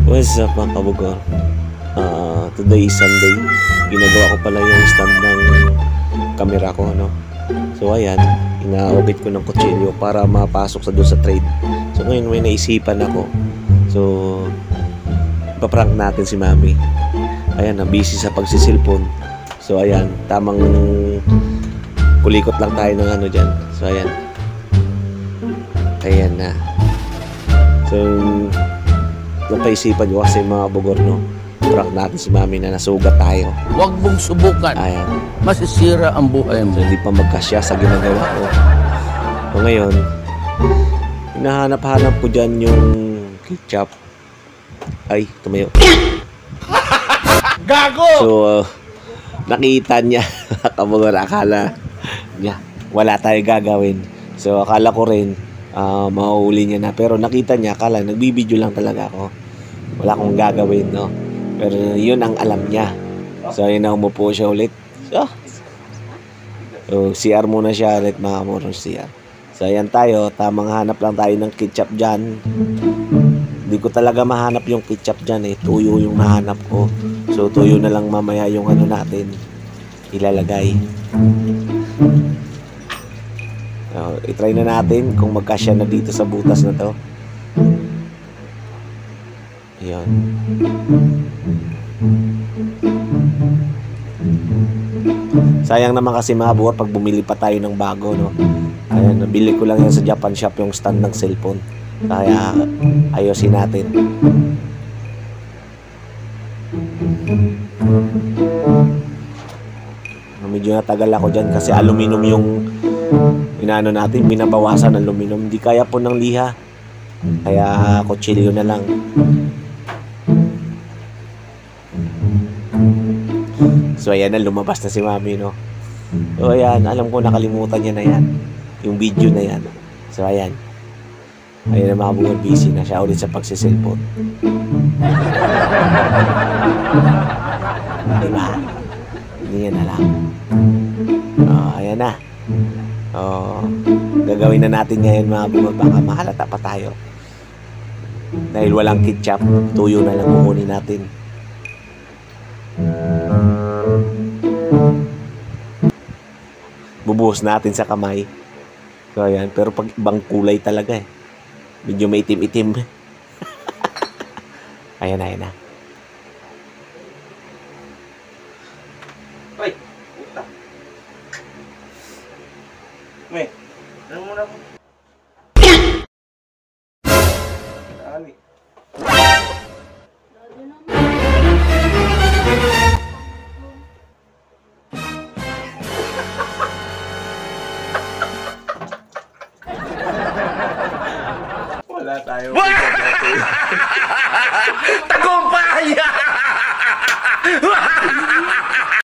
What's up mga kabugor? Today is Sunday. Ginagawa ko pala yung stand ng camera ko, no? So ayan, inaobit ko ng kutsilyo para mapasok sa doon sa trade. So ngayon may naisipan ako. So paprank natin si Mami. Ayan, busy sa pagsisilpon. So ayan, tamang kulikot lang tayo ng ano dyan. So ayan. Ayan na. So napaisipan ko kasi mga bugor, no? Prank natin si Mami na nasugat tayo. Huwag mong subukan. Ayan. Masisira ang buhay mo. So hindi pa magkasya sa ginagawa ko. So ngayon, hinahanap-hanap ko dyan yung ketchup. Ay, tumayo. Gago! So, nakita niya. Kabugor, akala niya wala tayo gagawin. So, akala ko rin mauuli niya na. Pero nakita niya, akala nagbibideo lang talaga ako. Wala akong gagawin, no? Pero yun ang alam niya. So, ayun na, umupo siya ulit. So, CR muna siya ulit, mga kamorong CR. So, ayan tayo. Tamang hanap lang tayo ng ketchup dyan. Hindi ko talaga mahanap yung ketchup dyan eh. Tuyo yung nahanap ko. So, tuyo na lang mamaya yung ano natin ilalagay. So, itry na natin kung magkasya na dito sa butas na to. Ayan. Sayang naman kasi mga buwan pag bumili pa tayo ng bago, no? Ayan, nabili ko lang yan sa Japan shop yung stand ng cellphone. Kaya ayusin natin. Medyo natagal ako dyan kasi aluminum yung inaano natin, binabawasan aluminum. Hindi kaya po ng liha. Kaya kutsilyo na lang. So ayan na, lumabas na si Mami, no? So ayan, alam ko nakalimutan niya na yan. Yung video na yan. So ayan. Ayan na, mga bugor, busy na siya ulit sa pagsiselfon. Diba? Hindi niya na lang. Ayan na. Gagawin na natin ngayon, mga bugor. Baka mahalata pa tayo. Dahil walang ketchup, tuyo na lang kukunin natin. Bubuhos natin sa kamay. So ayan, pero pag ibang kulay talaga eh. Medyo may itim-itim. Ayan na, ayan na. Uy! Puta! May! Ano muna po? Dali. Wala tayo.